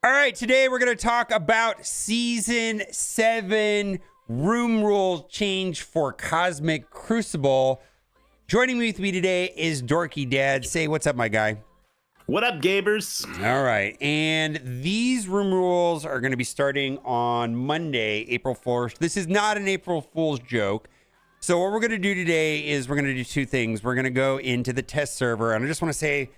All right, today we're going to talk about Season 7 room rule change for Cosmic Crucible. Joining me today is Dorky Dad. Say what's up, my guy. What up, Gabers? All right, and these room rules are going to be starting on Monday, April 4th. This is not an April Fool's joke. So what we're going to do today is we're going to do two things. We're going to go into the test server, and I just want to say,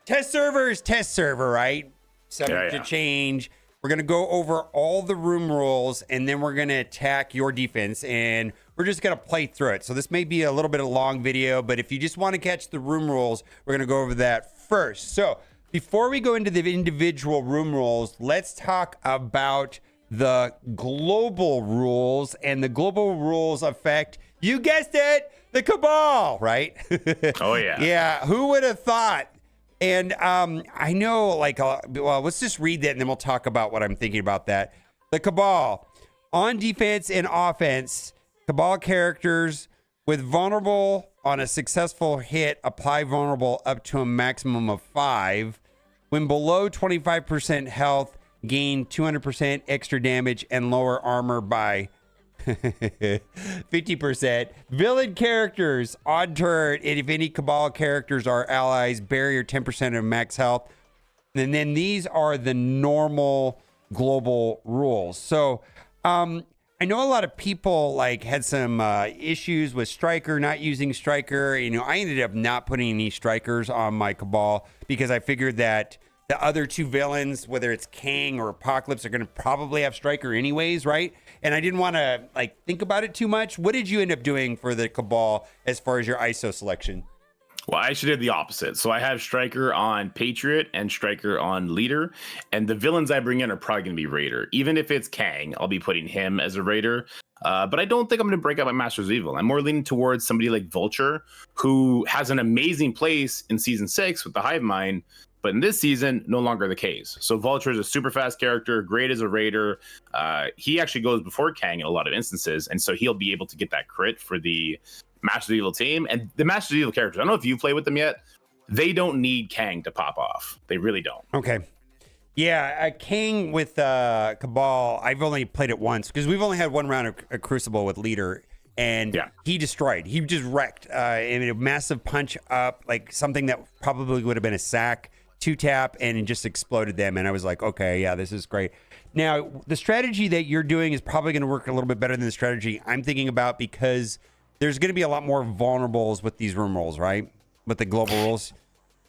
test server is test server, right? Subject to change. We're going to go over all the room rules, and then we're going to attack your defense, and we're just going to play through it. So this may be a little bit of a long video, but if you just want to catch the room rules, we're going to go over that first. So before we go into the individual room rules, let's talk about the global rules, and the global rules affect, you guessed it, the Cabal, right? Oh, yeah. Yeah, who would have thought? And I know, well, let's just read that, and then we'll talk about what I'm thinking about that. The Cabal. On defense and offense, Cabal characters with vulnerable on a successful hit apply vulnerable up to a maximum of 5. When below 25% health, gain 200% extra damage and lower armor by 50%. Villain characters on turn, and if any Cabal characters are allies, barrier 10% of max health. And then these are the normal global rules. So I know a lot of people had some issues with Striker, not using Striker. You know, I ended up not putting any Strikers on my Cabal because I figured that the other two villains, whether it's Kang or Apocalypse, are going to probably have Striker anyways, right? And I didn't want to think about it too much. What did you end up doing for the Cabal as far as your ISO selection? Well, I actually did the opposite. So I have Striker on Patriot and Striker on Leader. And the villains I bring in are probably going to be Raider. Even if it's Kang, I'll be putting him as a Raider. But I don't think I'm going to break out my Masters of Evil. I'm more leaning towards somebody like Vulture, who has an amazing place in Season 6 with the Hive Mind. But in this season, no longer the case. So Vulture is a super fast character, great as a Raider. He actually goes before Kang in a lot of instances. And so he'll be able to get that crit for the Masters of Evil team. And the Masters of Evil characters, I don't know if you play with them yet. They don't need Kang to pop off. They really don't. Okay. Yeah, Kang with Cabal, I've only played it once because we've only had one round of Crucible with Leader. And he destroyed. He just wrecked. A massive punch up, something that probably would have been a sack. 2-tap, and it just exploded them. And I was like, okay, yeah, this is great. Now, the strategy that you're doing is probably going to work a little bit better than the strategy I'm thinking about, because there's going to be a lot more vulnerables with these room rolls, right? With the global rules.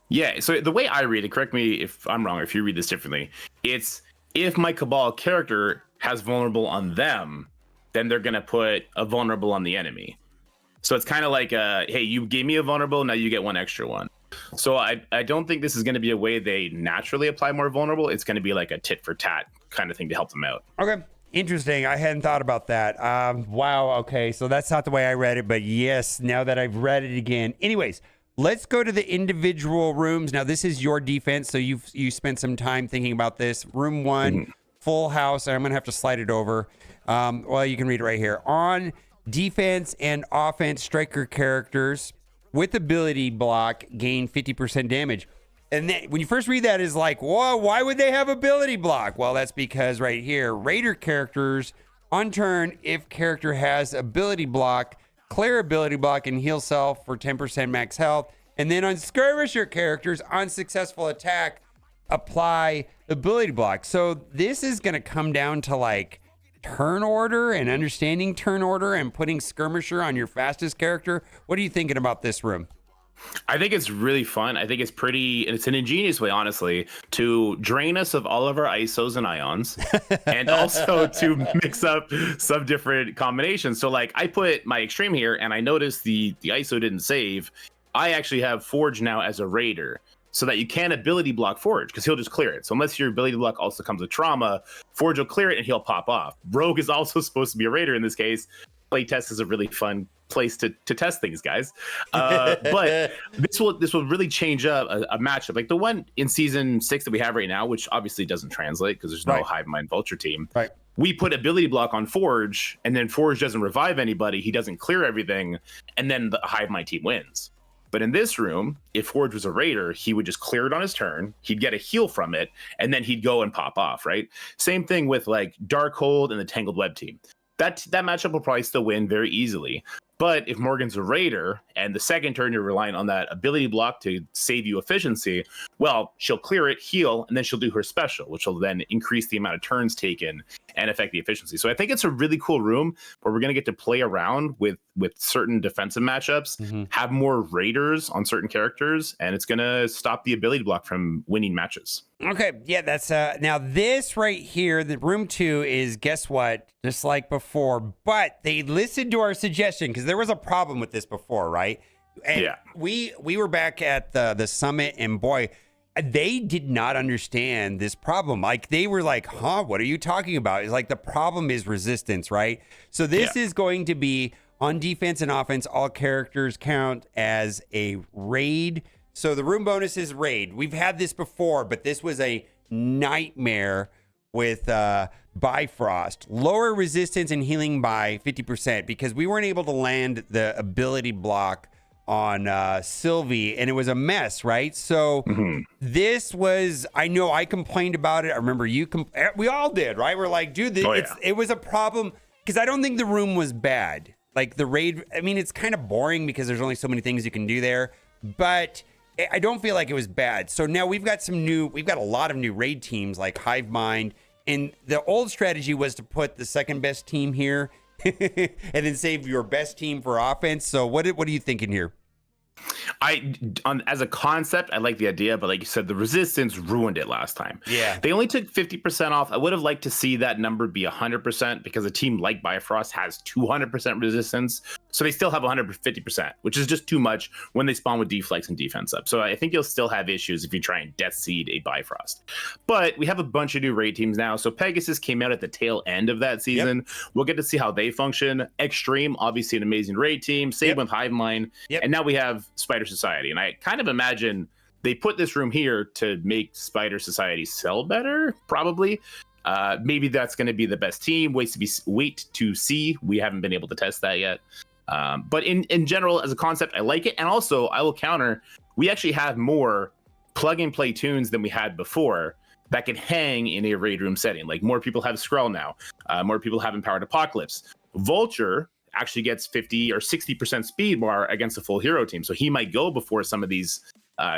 Yeah, so the way I read it, correct me if I'm wrong or if you read this differently, it's if my Cabal character has vulnerable on them, then they're going to put a vulnerable on the enemy. So it's kind of like, hey, you gave me a vulnerable, now you get one extra one. So I don't think this is going to be a way they naturally apply more vulnerable. It's going to be like a tit for tat kind of thing to help them out. Okay. Interesting. I hadn't thought about that. Wow. Okay. So that's not the way I read it, but yes, now that I've read it again. Anyways, let's go to the individual rooms. Now, this is your defense. So you spent some time thinking about this. Room 1, full house. And I'm going to have to slide it over. Well, you can read it right here. On defense and offense, Striker characters with ability block gain 50% damage. And then when you first read that, is like, whoa, why would they have ability block? Well, that's because right here, Raider characters on turn, if character has ability block, clear ability block and heal self for 10% max health. And then on skirmisher characters, on successful attack, apply ability block. So this is going to come down to turn order and understanding turn order and putting skirmisher on your fastest character. What are you thinking about this room? I think it's really fun. I think it's an ingenious way, honestly, to drain us of all of our ISOs and ions, and also to mix up some different combinations. So I put my extreme here, and I noticed the ISO didn't save. I actually have Forge now as a Raider, so that you can ability block Forge, because he'll just clear it. So unless your ability block also comes with trauma, Forge will clear it and he'll pop off. Rogue is also supposed to be a Raider in this case. Playtest is a really fun place to test things, guys. But this will really change up a matchup. Like the one in Season 6 that we have right now, which obviously doesn't translate because there's no Hive Mind Vulture team. Right. We put ability block on Forge, and then Forge doesn't revive anybody. He doesn't clear everything, and then the Hive Mind team wins. But in this room, if Forge was a raider, he would just clear it on his turn. He'd get a heal from it, and then he'd go and pop off, right? Same thing with like Darkhold and the Tangled Web team. That matchup will probably still win very easily. But if Morgan's a raider and the second turn you're relying on that ability block to save you efficiency, well, she'll clear it, heal, and then she'll do her special, which will then increase the amount of turns taken and affect the efficiency. So I think it's a really cool room where we're going to get to play around with certain defensive matchups, have more raiders on certain characters, and it's going to stop the ability block from winning matches. Okay, yeah, that's now this right here, the room 2 is, guess what, just like before, but they listened to our suggestion because there was a problem with this before, right? And yeah, we were back at the summit, and boy, they did not understand this problem. Like, they were like, huh, what are you talking about? It's like, the problem is resistance, right? So this is going to be on defense and offense, all characters count as a raid. So the room bonus is raid. We've had this before, but this was a nightmare with Bifrost. Lower resistance and healing by 50% because we weren't able to land the ability block on Sylvie, and it was a mess, right? So this was, I know I complained about it. I remember we all did, right? We're like, dude, it was a problem because I don't think the room was bad. Like the raid, I mean, it's kind of boring because there's only so many things you can do there, but I don't feel like it was bad. So now we've got a lot of new raid teams like Hive Mind, and the old strategy was to put the second best team here and then save your best team for offense. So what are you thinking here? As a concept, I like the idea, but like you said, the resistance ruined it last time. Yeah. They only took 50% off. I would have liked to see that number be 100% because a team like Bifrost has 200% resistance. So they still have 150%, which is just too much when they spawn with deflex and defense up. So I think you'll still have issues if you try and death seed a Bifrost. But we have a bunch of new raid teams now. So Pegasus came out at the tail end of that season. Yep. We'll get to see how they function. Extreme, obviously an amazing raid team. Same with Hive Mind. Yep. And now we have Spider Society. And I kind of imagine they put this room here to make Spider Society sell better, probably. Maybe that's going to be the best team. Wait to see. We haven't been able to test that yet. But in general, as a concept, I like it. And also, I will counter, we actually have more plug and play tunes than we had before that can hang in a raid room setting. Like more people have Skrull now. More people have Empowered Apocalypse. Vulture actually gets 50 or 60% speed bar against a full hero team. So he might go before some of these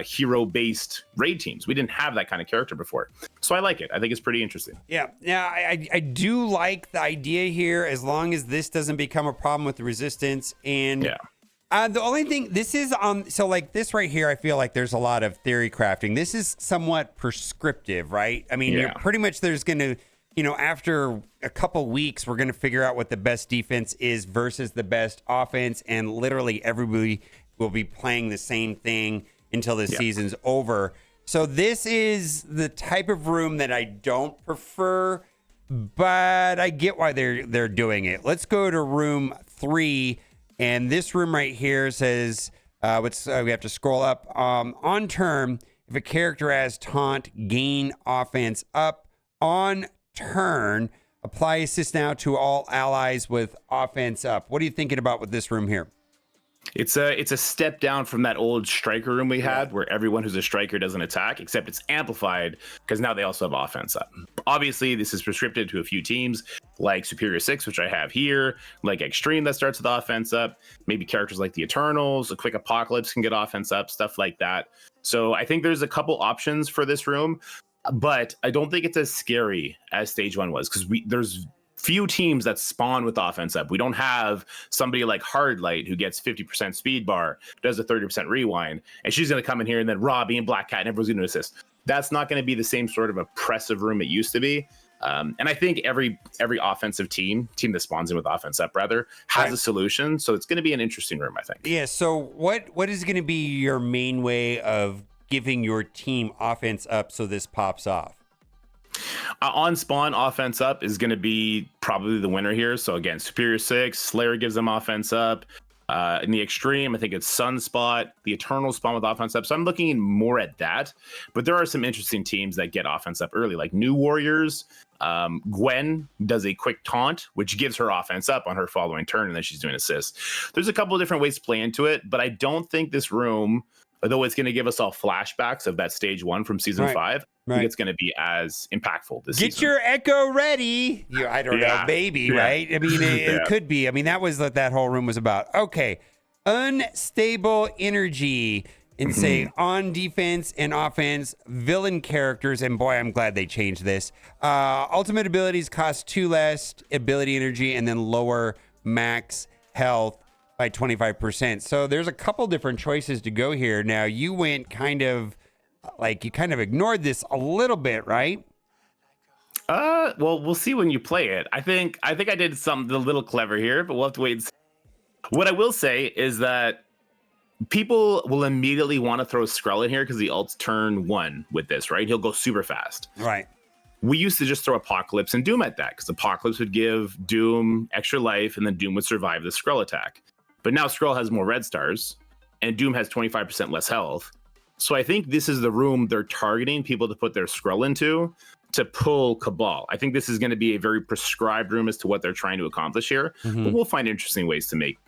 hero-based raid teams. We didn't have that kind of character before. So I like it. I think it's pretty interesting. Yeah. I do like the idea here as long as this doesn't become a problem with the resistance. And the only thing, this is so like this right here, I feel like there's a lot of theory crafting. This is somewhat prescriptive, right? I mean, you're pretty much there's going to, after a couple weeks, we're going to figure out what the best defense is versus the best offense. And literally everybody will be playing the same thing until the season's over. So this is the type of room that I don't prefer, but I get why they're doing it. Let's go to room 3, and this room right here says, we have to scroll up. On turn, if a character has taunt, gain offense up. On turn, apply assist now to all allies with offense up. What are you thinking about with this room here? It's a step down from that old striker room we had where everyone who's a striker doesn't attack, except it's amplified because now they also have offense up. Obviously, this is prescriptive to a few teams like Superior 6, which I have here, like Extreme that starts with offense up, maybe characters like the Eternals, a Quick Apocalypse can get offense up, stuff like that. So I think there's a couple options for this room, but I don't think it's as scary as Stage 1 was because there's few teams that spawn with offense up. We don't have somebody like Hardlight who gets 50% speed bar, does a 30% rewind, and she's going to come in here and then Robbie and Black Cat and everyone's going to assist. That's not going to be the same sort of oppressive room it used to be. And I think every offensive team that spawns in with offense up rather has a solution. So it's going to be an interesting room, I think. Yeah. So what is going to be your main way of giving your team offense up so this pops off? On spawn, offense up is going to be probably the winner here. So again, Superior 6, Slayer gives them offense up. In the extreme, I think it's Sunspot, the Eternal Spawn with offense up. So I'm looking more at that. But there are some interesting teams that get offense up early, like New Warriors. Gwen does a quick taunt, which gives her offense up on her following turn, and then she's doing assists. There's a couple of different ways to play into it, but I don't think this room, although it's going to give us all flashbacks of that stage 1 from season 5, I think it's going to be as impactful this season. Get your Echo ready. I don't know, maybe, right? I mean, it could be. I mean, that was what that whole room was about. Okay. Unstable energy and say on defense and offense, villain characters. And boy, I'm glad they changed this. Ultimate abilities cost 2 less ability energy and then lower max health by 25%. So there's a couple different choices to go here. Now, you went kind of ignored this a little bit, right? Well, we'll see when you play it. I think I did something a little clever here, but we'll have to wait and see. What I will say is that people will immediately want to throw Skrull in here because the ult's turn 1 with this, right? He'll go super fast. Right. We used to just throw Apocalypse and Doom at that because Apocalypse would give Doom extra life and then Doom would survive the Skrull attack. But now Skrull has more red stars and Doom has 25% less health. So I think this is the room they're targeting people to put their Skrull into to pull Cabal. I think this is going to be a very prescribed room as to what they're trying to accomplish here. But we'll find interesting ways to make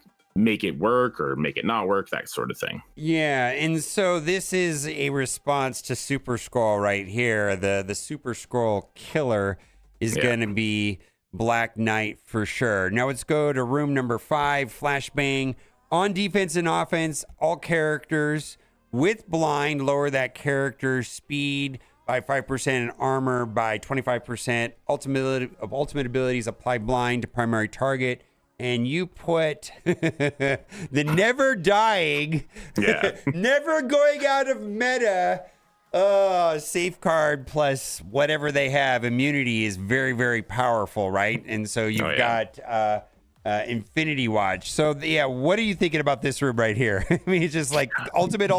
it work or make it not work, that sort of thing. Yeah, and so this is a response to Super Skrull right here. The Super Skrull killer is going to be Black Knight for sure. Now let's go to room number 5, Flashbang. On defense and offense, all characters with blind lower that character's speed by 5% and armor by 25%. Ultimate abilities apply blind to primary target. And you put the never dying, never going out of meta, safeguard plus whatever they have. Immunity is very, very powerful, right? And so you've got Infinity Watch. So, what are you thinking about this room right here? I mean, it's just like ultimate,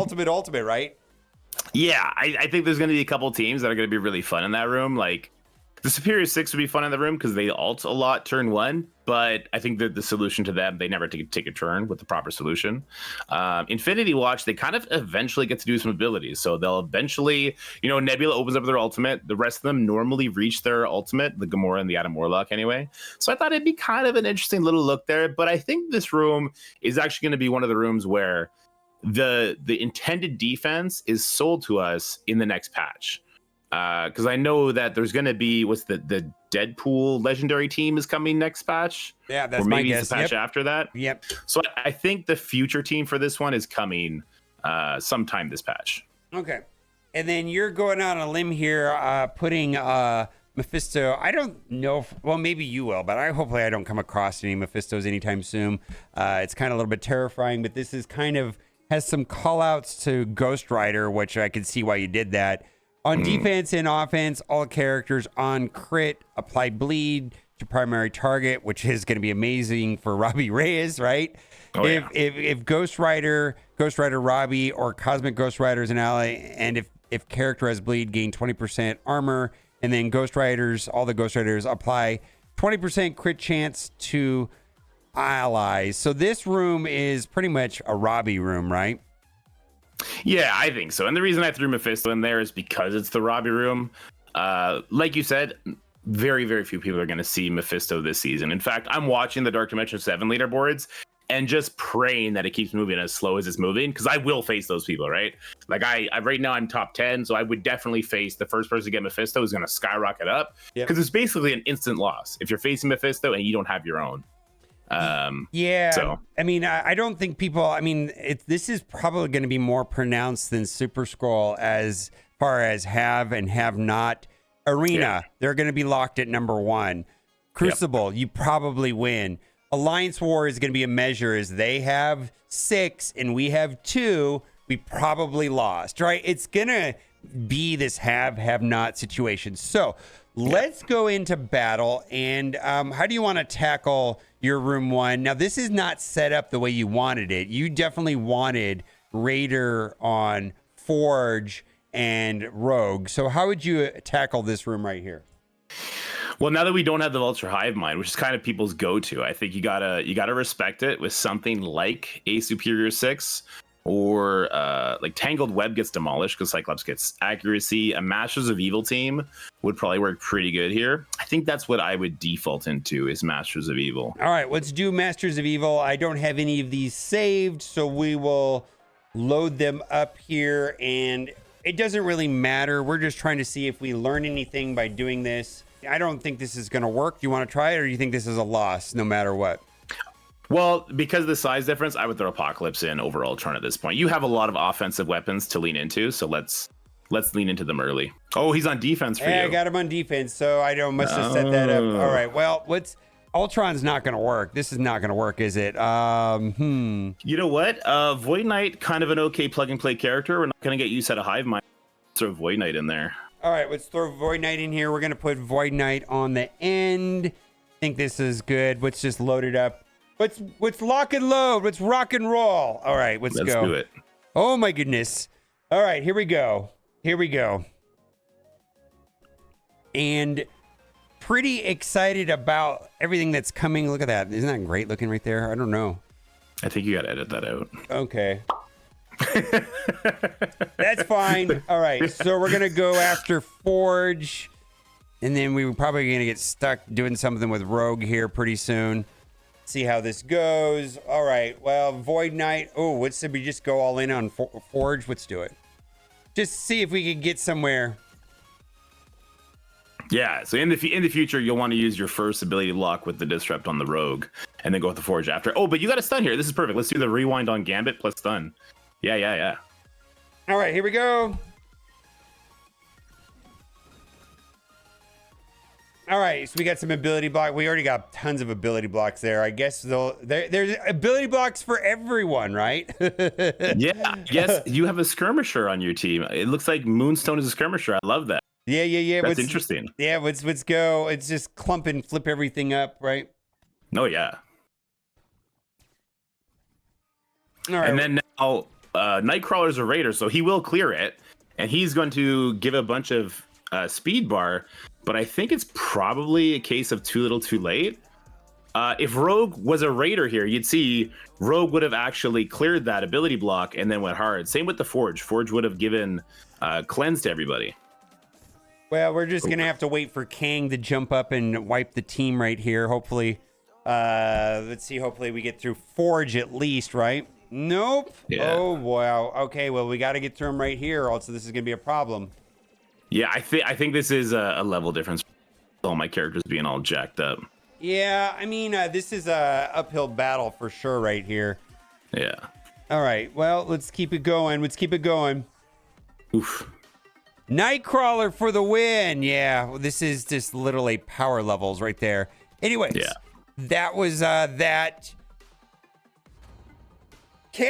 right? Yeah, I think there's going to be a couple teams that are going to be really fun in that room. Like, the Superior 6 would be fun in the room because they ult a lot turn 1, but I think that the solution to them, they never take a turn with the proper solution. Infinity Watch, they kind of eventually get to do some abilities. So they'll eventually, Nebula opens up their ultimate. The rest of them normally reach their ultimate, the Gamora and the Adam Warlock anyway. So I thought it'd be kind of an interesting little look there. But I think this room is actually going to be one of the rooms where the intended defense is sold to us in the next patch. Because I know that there's going to be the Deadpool legendary team is coming next patch. Yeah, that's or maybe my guess. It's the patch after that. Yep. So I think the future team for this one is coming sometime this patch. Okay. And then you're going out on a limb here, putting Mephisto. I don't know. Well, maybe you will, but hopefully I don't come across any Mephistos anytime soon. It's kind of a little bit terrifying, but this is kind of has some call outs to Ghost Rider, which I can see why you did that. On defense and offense, all characters on crit apply bleed to primary target, which is going to be amazing for Robbie Reyes, right? If Ghost Rider Robbie or Cosmic Ghost Rider is an ally, and if character has bleed, gain 20% armor, and then all the Ghost Riders apply 20% crit chance to allies. So this room is pretty much a Robbie room, right? Yeah, I think so. And the reason I threw Mephisto in there is because it's the Robbie room. Like you said, very, very few people are going to see Mephisto this season. In fact, I'm watching the Dark Dimension 7 leaderboards and just praying that it keeps moving as slow as it's moving, because I will face those people, right? Like I right now I'm top 10, so I would definitely face the first person to get Mephisto is going to skyrocket up, because it's basically an instant loss if you're facing Mephisto and you don't have your own. So I mean, I don't think people, I mean, this is probably going to be more pronounced than Super Skrull as far as have and have not. Arena, they're going to be locked at number 1. Crucible, you probably win. Alliance War is going to be a measure as they have 6 and we have 2. We probably lost, right? It's going to be this have not situation. So let's go into battle. And how do you want to tackle your room 1? Now, this is not set up the way you wanted it. You definitely wanted Raider on Forge and Rogue. So how would you tackle this room right here? Well, now that we don't have the Vulture Hive Mind, which is kind of people's go-to, I think you gotta respect it with something like a Superior 6, or like Tangled Web gets demolished because Cyclops gets accuracy. A Masters of Evil team would probably work pretty good here. I think that's what I would default into, is Masters of Evil. All right, let's do Masters of Evil. I don't have any of these saved, so we will load them up here, and it doesn't really matter. We're just trying to see if we learn anything by doing this. I don't think this is going to work. Do you want to try it, or do you think this is a loss no matter what? Well, because of the size difference, I would throw Apocalypse in over Ultron at this point. You have a lot of offensive weapons to lean into, so let's lean into them early. Oh, he's on defense for you. I got him on defense, so I must have set that up. All right, well, Ultron's not going to work. This is not going to work, is it? You know what? Void Knight, kind of an okay plug-and-play character. We're not going to get you set a Hive Mind. Throw Void Knight in there. All right, let's throw Void Knight in here. We're going to put Void Knight on the end. I think this is good. Let's just load it up. Let's lock and load. Let's rock and roll. All right, let's go. Let's do it. Oh, my goodness. All right, here we go. Here we go. And pretty excited about everything that's coming. Look at that. Isn't that great looking right there? I don't know. I think you got to edit that out. Okay. That's fine. All right, so we're gonna go after Forge, and then we were probably gonna get stuck doing something with Rogue here pretty soon. See how this goes. All right, well, Void Knight. Oh, let's we just go all in on Forge. Let's do it. Just see if we can get somewhere. Yeah, so in the future, you'll want to use your first ability lock with the Disrupt on the Rogue, and then go with the Forge after. Oh, but you got a stun here. This is perfect. Let's do the rewind on Gambit plus stun. Yeah. All right, here we go. All right, so we got some ability block. We already got tons of ability blocks there. I guess there's ability blocks for everyone, right? Yeah. Yes, you have a skirmisher on your team. It looks like Moonstone is a skirmisher. I love that. Yeah. That's interesting. Yeah, let's go. It's just clump and flip everything up, right? Oh yeah. All right. And then now Nightcrawler's a raider, so he will clear it, and he's going to give a bunch of speed bar, but I think it's probably a case of too little too late. If Rogue was a raider here, you'd see Rogue would have actually cleared that ability block and then went hard. Same with the Forge. Forge would have given cleanse to everybody. Well, we're just gonna have to wait for Kang to jump up and wipe the team right here. Hopefully, let's see. Hopefully, we get through Forge at least, right? Nope. Yeah. Oh wow. Okay. Well, we got to get through him right here. Also, this is gonna be a problem. Yeah, I think this is a level difference. All my characters being all jacked up. Yeah. I mean, this is a uphill battle for sure right here. Yeah. All right. Well, let's keep it going. Oof. Nightcrawler for the win. Yeah. Well, this is just literally power levels right there. Anyways. Yeah. That was that. You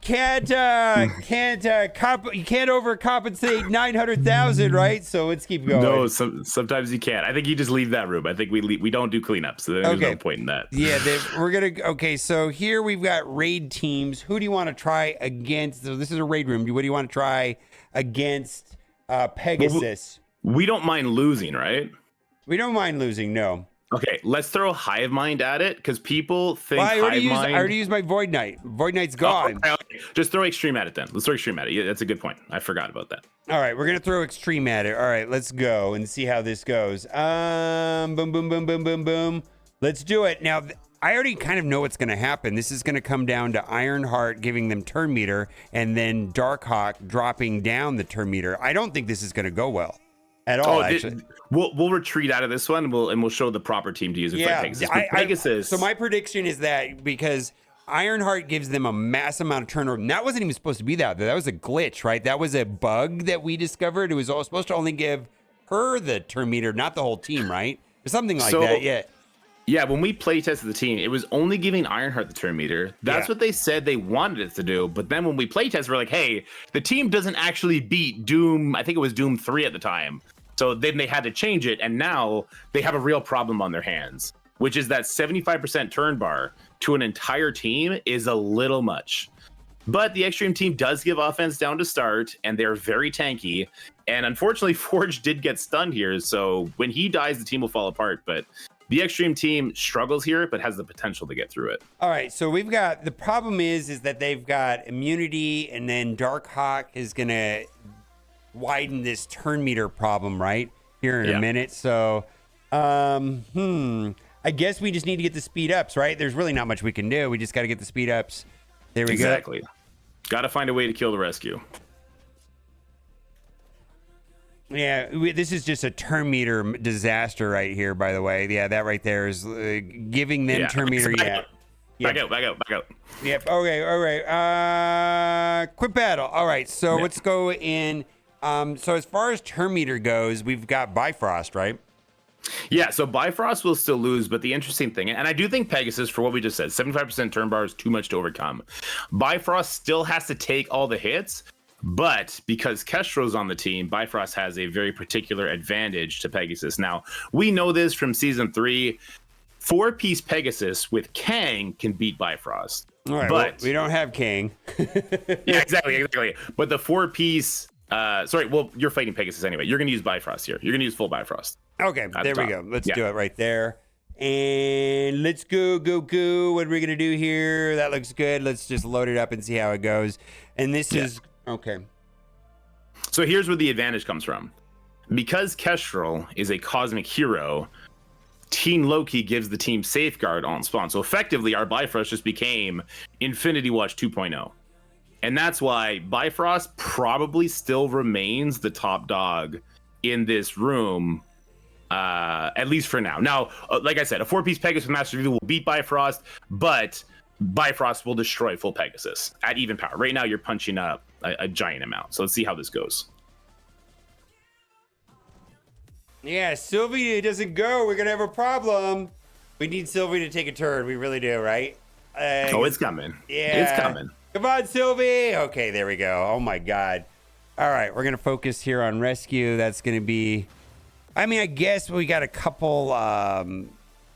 can't overcompensate 900,000, right? So let's keep going. No, sometimes you can't. I think you just leave that room. I think we don't do cleanup, so there's no point in that. Yeah, we're gonna. Okay, so here we've got raid teams. Who do you want to try against? So this is a raid room. What do you want to try against Pegasus? Well, we don't mind losing, right? We don't mind losing. No. Okay, let's throw Hive Mind at it, because people think I Hive Mind. I already used my Void Knight. Void Knight's gone. Okay. Just throw Extreme at it then. Let's throw Extreme at it. Yeah, that's a good point. I forgot about that. All right, we're gonna throw Extreme at it. All right, let's go and see how this goes. Boom. Let's do it. Now, I already kind of know what's gonna happen. This is gonna come down to Ironheart giving them turn meter, and then Darkhawk dropping down the turn meter. I don't think this is gonna go well at all. Actually. We'll retreat out of this one. We'll show the proper team to use it for Pegasus. Pegasus. So my prediction is that because Ironheart gives them a mass amount of turnover, and that wasn't even supposed to be that. That was a glitch, right? That was a bug that we discovered. It was all supposed to only give her the turn meter, not the whole team, right? Or something like that. Yeah. Yeah, when we play tested the team, it was only giving Ironheart the turn meter. That's what they said they wanted it to do. But then when we play test, we're like, hey, the team doesn't actually beat Doom. I think it was Doom 3 at the time. So then they had to change it, and now they have a real problem on their hands, which is that 75% turn bar to an entire team is a little much. But the Extreme team does give offense down to start, and they're very tanky. And unfortunately, Forge did get stunned here. So when he dies, the team will fall apart. But the Extreme team struggles here, but has the potential to get through it. All right, so we've got, the problem is that they've got immunity, and then Dark Hawk is going to widen this turn meter problem, right? Here in a minute. So, I guess we just need to get the speed ups, right? There's really not much we can do. We just got to get the speed ups. There we go. Exactly. Got to find a way to kill the rescue. Yeah, this is just a turn meter disaster right here, by the way. Yeah, that right there is giving them turn meter. Back out. Yep. Okay. All right. Quick battle. All right. So let's go in. So as far as turn meter goes, we've got Bifrost, right? Yeah, so Bifrost will still lose, but the interesting thing, and I do think Pegasus, for what we just said, 75% turn bar is too much to overcome. Bifrost still has to take all the hits, but because Kestro's on the team, Bifrost has a very particular advantage to Pegasus. Now, we know this from Season 3. 4-piece Pegasus with Kang can beat Bifrost. All right, but we don't have Kang. Yeah, exactly. But the 4-piece... you're fighting Pegasus anyway. You're going to use Bifrost here. You're going to use full Bifrost. Okay, there we go. Let's do it right there. And let's go. What are we going to do here? That looks good. Let's just load it up and see how it goes. And this is... Okay. So here's where the advantage comes from. Because Kestrel is a cosmic hero, Teen Loki gives the team Safeguard on spawn. So effectively, our Bifrost just became Infinity Watch 2.0. And that's why Bifrost probably still remains the top dog in this room, at least for now. Now, like I said, a 4-piece Pegasus with Master View will beat Bifrost, but Bifrost will destroy full Pegasus at even power. Right now, you're punching up a giant amount. So let's see how this goes. Yeah, Sylvie doesn't go. We're going to have a problem. We need Sylvie to take a turn. We really do, right? It's coming. Yeah. It's coming. Come on, Sylvie. Okay, there we go. Oh, my God. All right, we're going to focus here on rescue. That's going to be... I mean, I guess we got a couple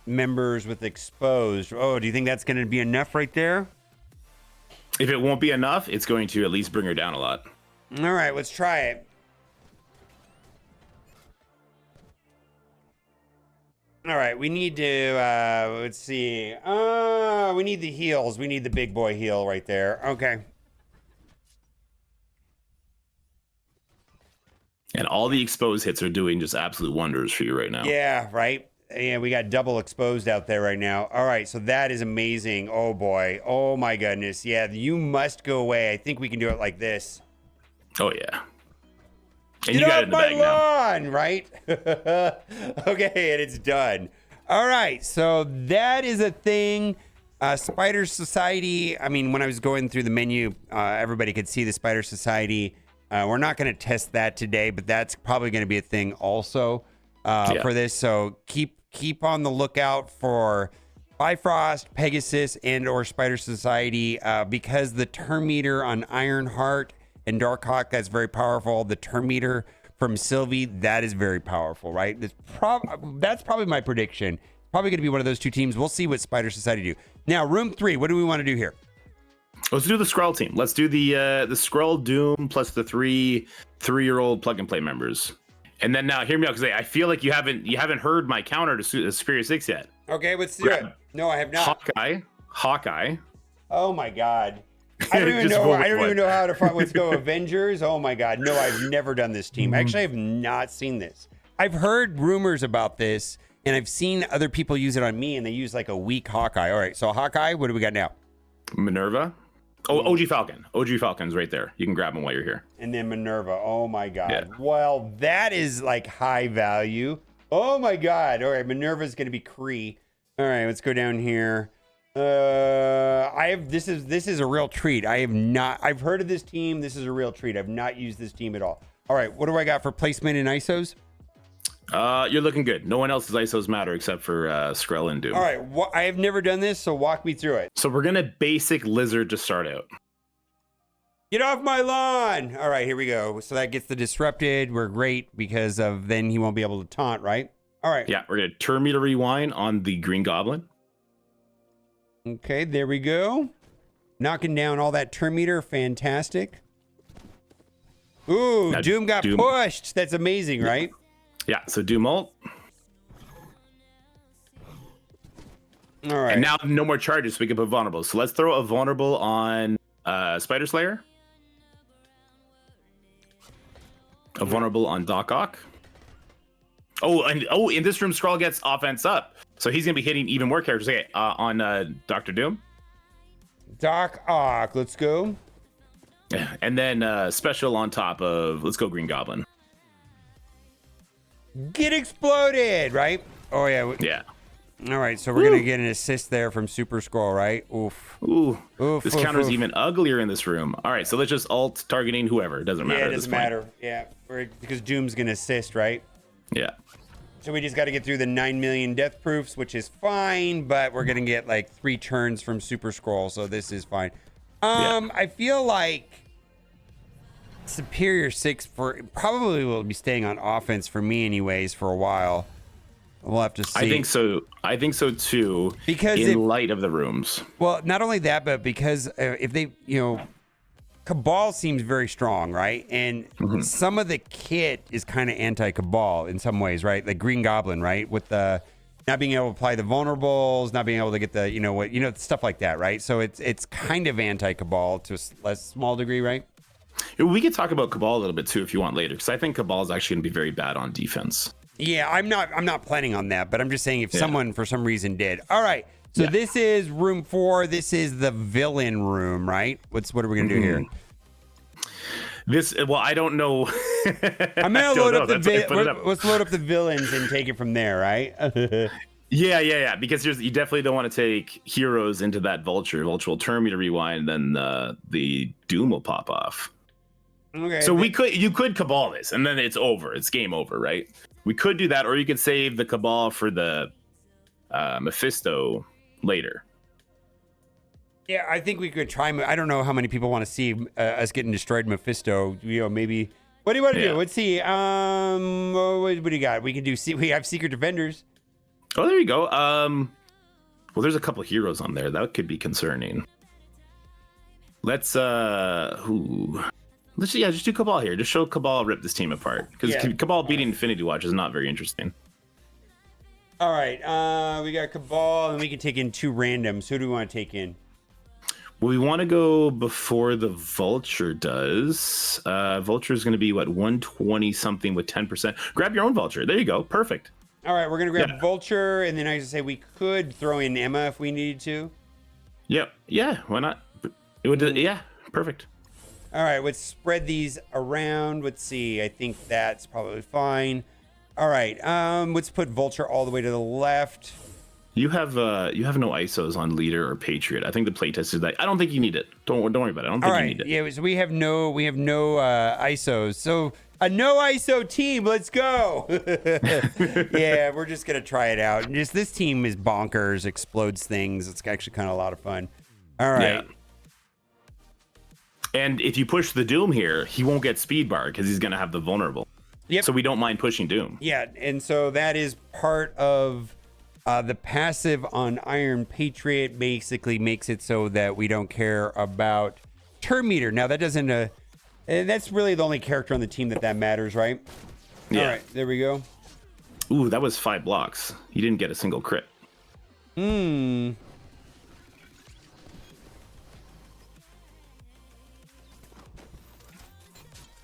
members with exposed. Oh, do you think that's going to be enough right there? If it won't be enough, it's going to at least bring her down a lot. All right, let's try it. All right, we need to, let's see. We need the heals. We need the big boy heal right there. Okay. And all the exposed hits are doing just absolute wonders for you right now. Yeah, right. Yeah, we got double exposed out there right now. All right, so that is amazing. Oh, boy. Oh, my goodness. Yeah, you must go away. I think we can do it like this. Oh, yeah. And Get you got off it in the my bag lawn, right? Okay, and it's done. All right, so that is a thing. Spider Society. I mean, when I was going through the menu, everybody could see the Spider Society. We're not going to test that today, but that's probably going to be a thing also for this. So keep on the lookout for Bifrost, Pegasus, and or Spider Society because the turn meter on Ironheart and Darkhawk, that's very powerful. The turn meter from Sylvie, that is very powerful, right? That's probably my prediction. Probably going to be one of those two teams. We'll see what Spider Society do. Now, room 3, what do we want to do here? Let's do the Skrull team. Let's do the Skrull Doom plus the three-year-old plug and play members. And then now, hear me out, because I feel like you haven't heard my counter to Superior 6 yet. Okay, let's do it. No, I have not. Hawkeye. Oh my God. I don't even know how to fight. Let's go Avengers. Oh my God. No, I've never done this team. Actually, I have not seen this. I've heard rumors about this, and I've seen other people use it on me, and they use like a weak Hawkeye. All right, so Hawkeye, what do we got now? Minerva. Oh, OG Falcon. OG Falcon's right there. You can grab him while you're here. And then Minerva. Oh my God. Yeah. Well, that is like high value. Oh my God. All right, Minerva's going to be Kree. All right, let's go down here. This is a real treat. I've heard of this team. This is a real treat. I've not used this team at all. All right, what do I got for placement in ISOs? You're looking good. No one else's ISOs matter except for Skrull and Doom. All right, I have never done this, so walk me through it. So we're gonna basic Lizard to start out. Get off my lawn. All right, here we go. So that gets the disrupted. We're great because then he won't be able to taunt, right? All right. Yeah, we're gonna turn meter rewind on the Green Goblin. Okay, there we go. knocking down all that turn meter. Fantastic. Ooh, Now, Doom got pushed. That's amazing, right? Yeah, so Doom ult. All right. And now no more charges, so we can put vulnerable. So let's throw a vulnerable on Spider Slayer. A vulnerable on Doc Ock. Oh, and in this room, Skrull gets offense up. So he's going to be hitting even more characters. Okay, on Dr. Doom. Doc Ock, let's go. And then special on top of, let's go Green Goblin. Get exploded, right? Oh, yeah. Yeah. All right, so we're going to get an assist there from Super Skrull, right? Oof. Ooh. Oof, This oof, counter's oof. even uglier in this room. All right, so let's just ult targeting whoever. It doesn't matter. Yeah, it at this doesn't point. matter. Yeah, because Doom's going to assist, right? Yeah. So we just got to get through the 9 million death proofs, which is fine, but we're going to get like 3 turns from Super Skrull, so this is fine. I feel like Superior 6 probably will be staying on offense for me anyways for a while. We'll have to see. I think so too. Because in light of the rooms. Well, not only that, but because if they, Cabal seems very strong, right? And some of the kit is kind of anti-Cabal in some ways, right? Like Green Goblin, right? With the not being able to apply the vulnerables, not being able to get the, stuff like that, right? So it's kind of anti-Cabal to a less small degree, right? We could talk about Cabal a little bit too if you want later, because I think Cabal is actually going to be very bad on defense. Yeah, I'm not planning on that, but I'm just saying if someone for some reason did. All right. So this is room 4. This is the villain room, right? What are we gonna do here? I don't know. I'm gonna load up let's load up the villains and take it from there, right? Yeah. Because you definitely don't want to take heroes into that vulture. Vulture will turn me to rewind, then the Doom will pop off. Okay. So you could Cabal this, and then it's over. It's game over, right? We could do that, or you could save the Cabal for the Mephisto later. Yeah, I think we could try. I don't know how many people want to see us getting destroyed Mephisto. Maybe. What do you want to do? Let's see. What do you got? We can do. We have Secret Defenders. Oh, there you go. Well, there's a couple heroes on there that could be concerning. Let's just do Cabal here. Just show Cabal rip this team apart, because Cabal beating Infinity Watch is not very interesting. All right, we got Cabal, and we can take in 2 randoms. Who do we want to take in? Well, we want to go before the Vulture does. Vulture is going to be 120 something with 10%. Grab your own Vulture. There you go. Perfect. All right, we're gonna grab Vulture, and then I say we could throw in Emma if we needed to. Yep. Yeah. Why not? It would. Yeah. Perfect. All right, let's spread these around. Let's see. I think that's probably fine. All right, let's put Vulture all the way to the left. You have no ISOs on Leader or Patriot. I think the playtest is that. I don't think you need it. Don't worry about it. I don't think you need it. Yeah, so we have no ISOs. So a no ISO team. Let's go. Yeah, we're just gonna try it out. This team is bonkers. Explodes things. It's actually kind of a lot of fun. All right. Yeah. And if you push the Doom here, he won't get speed bar because he's gonna have the vulnerable. Yep. So we don't mind pushing Doom. Yeah, and so that is part of the passive on Iron Patriot. Basically makes it so that we don't care about turn meter. Now that doesn't. That's really the only character on the team that matters, right? Yeah. All right, there we go. Ooh, that was 5 blocks. He didn't get a single crit.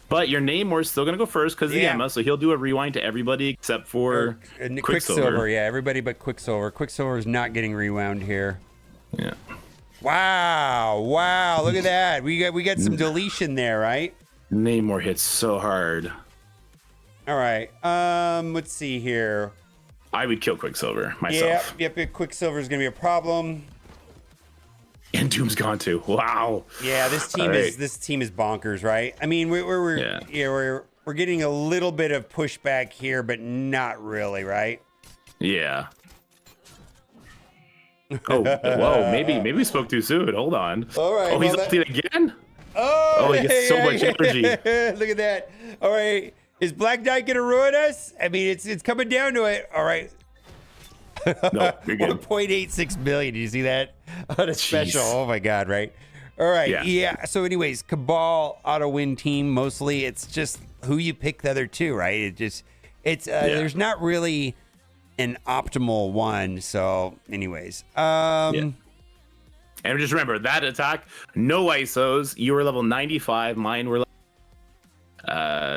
But your Namor's still going to go first because the Emma, so he'll do a rewind to everybody except for Quicksilver. Yeah, everybody but Quicksilver. Quicksilver is not getting rewound here. Yeah. Wow, look at that. We got some deletion there, right? Namor hits so hard. All right. Let's see here. I would kill Quicksilver myself. Yep. Quicksilver is going to be a problem. And Doom's gone too. Wow. Yeah, this team is bonkers, right? I mean, we're getting a little bit of pushback here, but not really, right? Yeah. Oh, whoa. Maybe we spoke too soon. Hold on. All right. Oh, he's ulted again? Oh, he gets so much energy. Look at that. All right. Is Black Knight going to ruin us? I mean, it's coming down to it. All right. No, you're good. 1.86 million. Did you see that on a special? Jeez. Oh my God! Right. All right. Yeah. Yeah. So, anyways, Cabal auto win team. Mostly, it's just who you pick the other two, right? There's not really an optimal one. So, anyways, And just remember that attack, no ISOs. You were level 95. Mine were.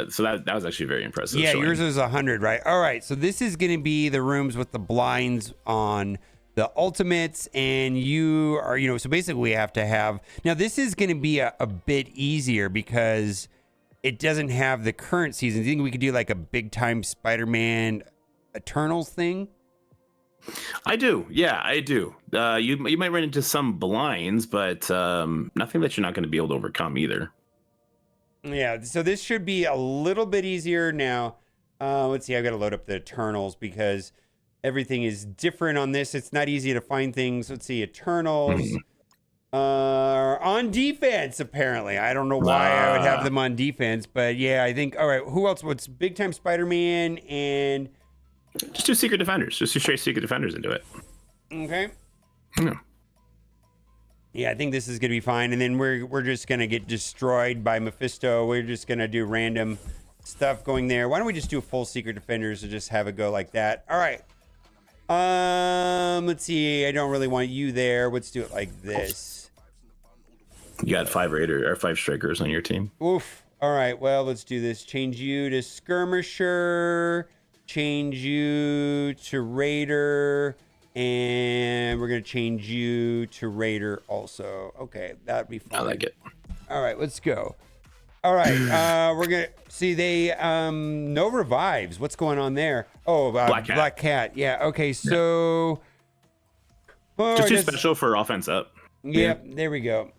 So that was actually very impressive. Yeah, showing. yours was 100, right? All right. So this is going to be the rooms with the blinds on the ultimates, and you are, so basically we have to have. Now this is going to be a bit easier because it doesn't have the current season. Do you think we could do like a big time Spider-Man Eternals thing? I do. Yeah, I do. You might run into some blinds, but nothing that you're not going to be able to overcome either. Yeah, so this should be a little bit easier now. Let's see, I've got to load up the Eternals because everything is different on this. It's not easy to find things. Let's see, Eternals on defense, apparently. I don't know why I would have them on defense, but yeah, I think, all right, who else? What's Big Time Spider-Man and... Just do Secret Defenders. Just do straight Secret Defenders into it. Okay. Yeah. Yeah, I think this is going to be fine. And then we're just going to get destroyed by Mephisto. We're just going to do random stuff going there. Why don't we just do a full Secret Defenders and just have it go like that? All right. Let's see. I don't really want you there. Let's do it like this. You got 5 strikers on your team. Oof. All right. Well, let's do this. Change you to Skirmisher. Change you to Raider. And we're going to change you to Raider also. Okay, that'd be fine. I like it. All right, let's go. All right, we're going to see they no revives. What's going on there? Oh, Black Cat. Yeah, okay, so just too special for offense up. Yep, there we go.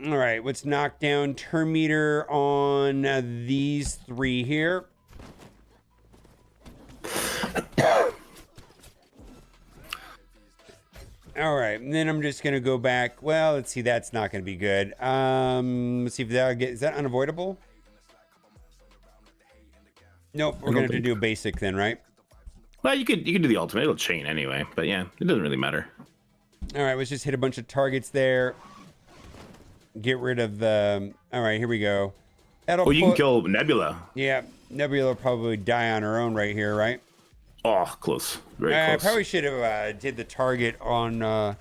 All right, let's knock down turn meter on these 3 here. All right, and then I'm just gonna go back. Well, let's see. That's not gonna be good. Let's see if is that unavoidable? Nope. We're gonna have to do a basic then, right? Well, you could do the ultimate. It'll chain anyway. But yeah, it doesn't really matter. All right, let's just hit a bunch of targets there. Get rid of the. All right, here we go. That'll. Oh, you can kill Nebula. Yeah, Nebula will probably die on her own right here, right? Oh, close. Very close. I probably should have did the target on. Well,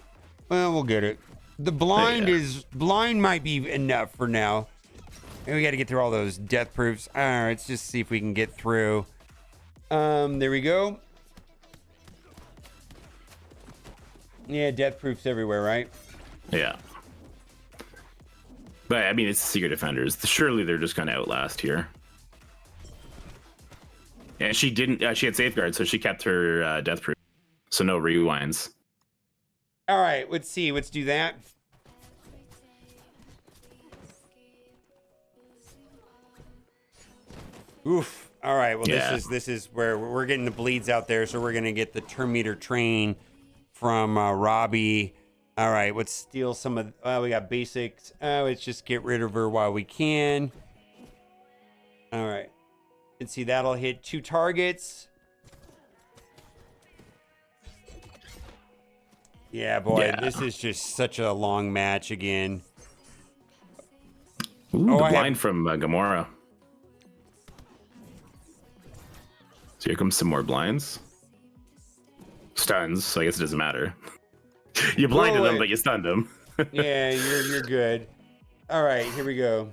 we'll get it. The blind might be enough for now. And we got to get through all those death proofs. All right, let's just see if we can get through. There we go. Yeah, death proofs everywhere, right? Yeah. But I mean, it's Secret Defenders. Surely they're just going to outlast here. And she didn't. She had safeguard, so she kept her death proof. So no rewinds. All right, let's see. Let's do that. Oof. All right. Well, yeah. this is where we're getting the bleeds out there, so we're gonna get the turn meter train from Robbie. All right. Let's steal some of. We got basics. Let's just get rid of her while we can. All right. And see, that'll hit 2 targets. Yeah, boy, yeah. This is just such a long match again. Ooh, the blind from Gamora. So here comes some more blinds. Stuns, so I guess it doesn't matter. You blinded them, but you stunned them. Yeah, you're good. All right, here we go.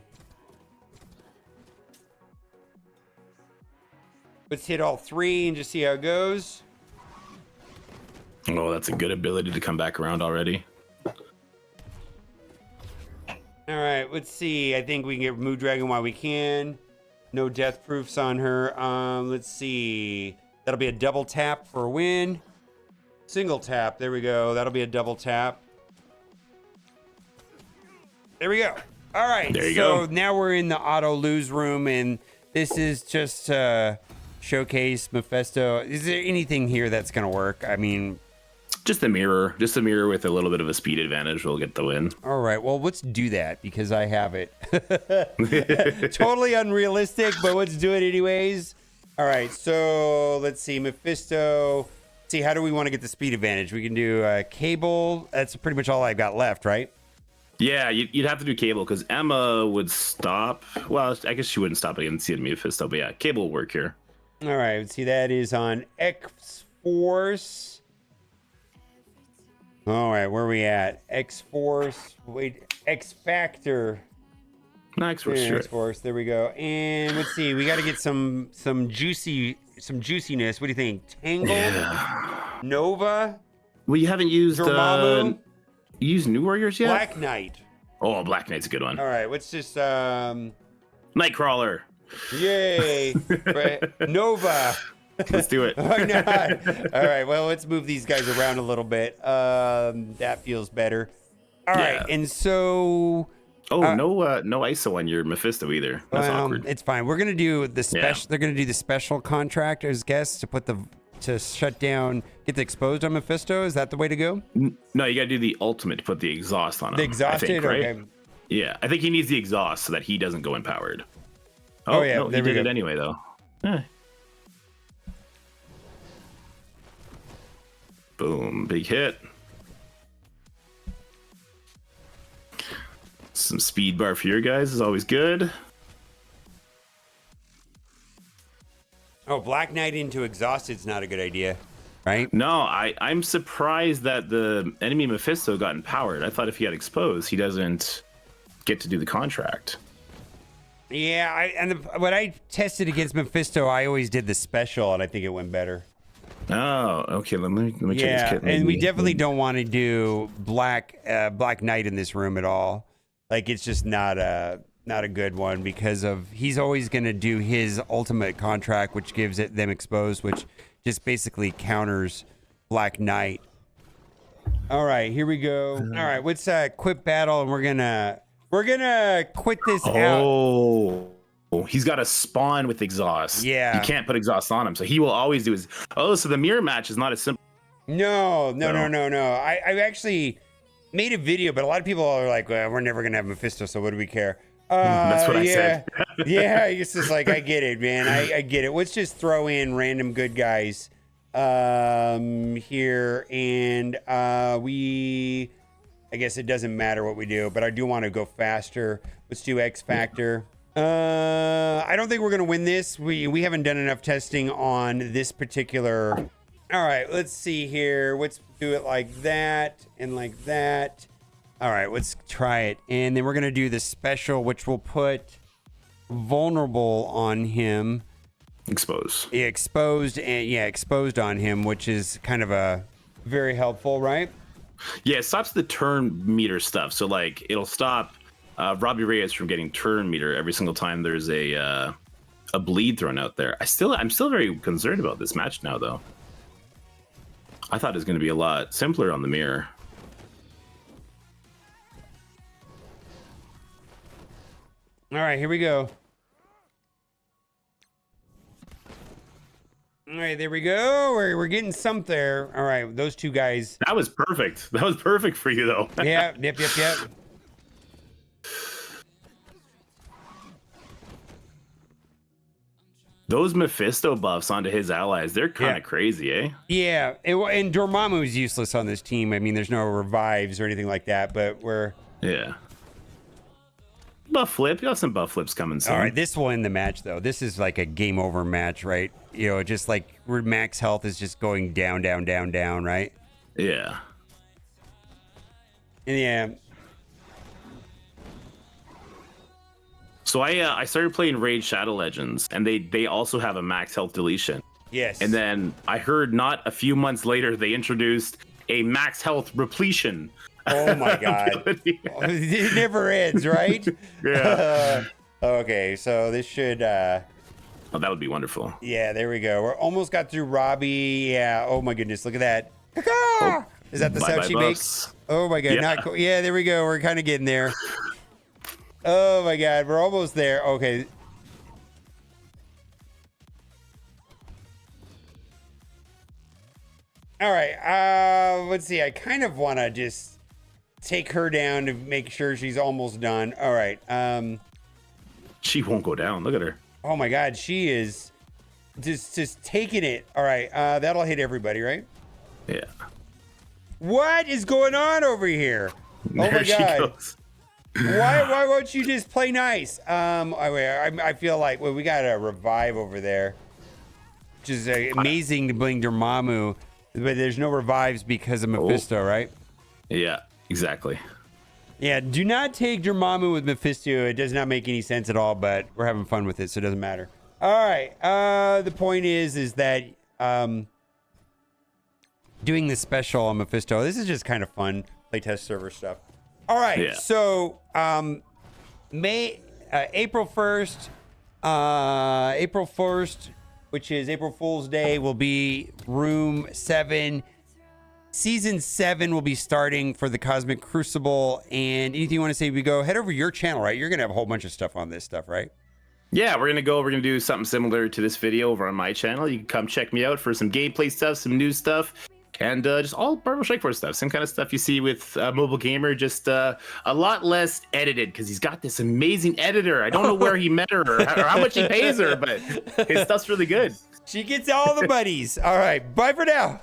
Let's hit all 3 and just see how it goes. Oh, that's a good ability to come back around already. All right, let's see. I think we can get Mood Dragon while we can. No death proofs on her. Let's see. That'll be a double tap for a win. Single tap. There we go. That'll be a double tap. There we go. All right. There you go. So now we're in the auto lose room, and this is just showcase Mephisto. Is there anything here that's going to work? I mean... Just a mirror with a little bit of a speed advantage will get the win. All right, well, let's do that because I have it. Totally unrealistic, but let's do it anyways. All right, so let's see. Mephisto see, how do we want to get the speed advantage? We can do cable. That's pretty much all I've got left, right? Yeah, you'd have to do cable because Emma would stop. Well, I guess she wouldn't stop against the Mephisto, but yeah, cable will work here. All right, let's see, that is on X-Force. All right, where are we at? X-Force. Wait, X-Factor. No, X-Force, Yeah, sure. X-Force. There we go. And let's see, we got to get some juiciness. What do you think? Tangled, Nova, Well, you haven't used Dormammu, you used New Warriors yet? Black Knight. Oh, Black Knight's a good one. All right, let's just Nightcrawler. yay, right. Nova. Let's do it. Why not? All right, well, let's move these guys around a little bit. That feels better. All right, and so. Oh, no ISO on your Mephisto either. That's awkward. It's fine. We're gonna do the special. Yeah. They're gonna do the special contract as guests to shut down, get the exposed on Mephisto. Is that the way to go? No, you gotta do the ultimate to put the exhaust on him. The exhausted, I think, right? Okay. Yeah, I think he needs the exhaust so that he doesn't go empowered. Oh yeah, no, he did it anyway though. Boom, big hit. Some speed bar for your guys is always good. Oh, Black Knight into exhausted is not a good idea, right? No, I'm surprised that the enemy Mephisto got empowered. I thought if he got exposed, he doesn't get to do the contract. Yeah, when I tested against Mephisto, I always did the special, and I think it went better. Oh, okay. Let me check this kit. And we definitely don't want to do Black Knight in this room at all. Like, it's just not a good one because he's always going to do his ultimate contract, which gives them exposed, which just basically counters Black Knight. All right, here we go. All right, let's quit battle, and we're gonna quit this out. Oh, he's got a spawn with exhaust. Yeah, you can't put exhaust on him, so he will always do his. Oh, so the mirror match is not as simple. No. I actually made a video, but a lot of people are like, well, we're never gonna have Mephisto, so what do we care? That's what I said. Yeah, it's just like, I get it, man. I get it. Let's just throw in random good guys here, and I guess it doesn't matter what we do, but I do want to go faster. Let's do X Factor. I don't think we're gonna win this. We haven't done enough testing on this particular. All right, let's see here. Let's do it like that and like that. All right, let's try it. And then we're going to do the special, which will put vulnerable on him. Exposed. Yeah, exposed on him, which is kind of a very helpful, right? Yeah, it stops the turn meter stuff. So, like, it'll stop Robbie Reyes from getting turn meter every single time there's a bleed thrown out there. I'm still very concerned about this match now, though. I thought it was going to be a lot simpler on the mirror. All right, here we go. All right, there we go. We're getting some there. All right, those two guys. That was perfect. That was perfect for you, though. Yeah, yep. Those Mephisto buffs onto his allies, they're kind of crazy, eh? Yeah, and Dormammu is useless on this team. I mean, there's no revives or anything like that, but we're... Yeah. Buff flip. You got some buff flips coming soon. All right, this will end the match, though. This is like a game over match, right? You know, just like where max health is just going down, right? Yeah. And yeah. So I started playing Raid Shadow Legends, and they also have a max health deletion. Yes. And then I heard not a few months later they introduced a max health repletion. Oh my god. It never ends, right? Yeah. Okay, so this should oh, that would be wonderful. Yeah, there we go. We're almost got through Robbie. Yeah. Oh my goodness, look at that. Oh, is that the sound she makes? Oh my god, not cool. Yeah, there we go. We're kind of getting there. Oh my god, we're almost there. Okay. All right. Let's see. I kind of want to just take her down to make sure she's almost done. All right. She won't go down. Look at her. Oh my god, she is just taking it. All right. That'll hit everybody, right? Yeah. What is going on over here? Oh my There she God. goes. Why won't you just play nice? I feel like, well, we got a revive over there, which is amazing to bring Dormammu, but there's no revives because of Mephisto, right? Yeah, exactly. Yeah, do not take Dormammu with Mephisto. It does not make any sense at all, but we're having fun with it, so it doesn't matter. All right. The point is that doing the special on Mephisto, this is just kind of fun playtest server stuff. All right. Yeah. So April 1st, which is April Fool's Day, will be room 7. Season 7 will be starting for the Cosmic Crucible. And anything you want to say, we go head over to your channel, right? You're going to have a whole bunch of stuff on this stuff, right? Yeah, we're gonna do something similar to this video over on my channel. You can come check me out for some gameplay stuff, some new stuff, and just all Marvel Strike Force stuff. Same kind of stuff you see with Mobile Gamer, just a lot less edited because he's got this amazing editor. I don't know where he met her or how much he pays her, but his stuff's really good. She gets all the buddies. All right, bye for now.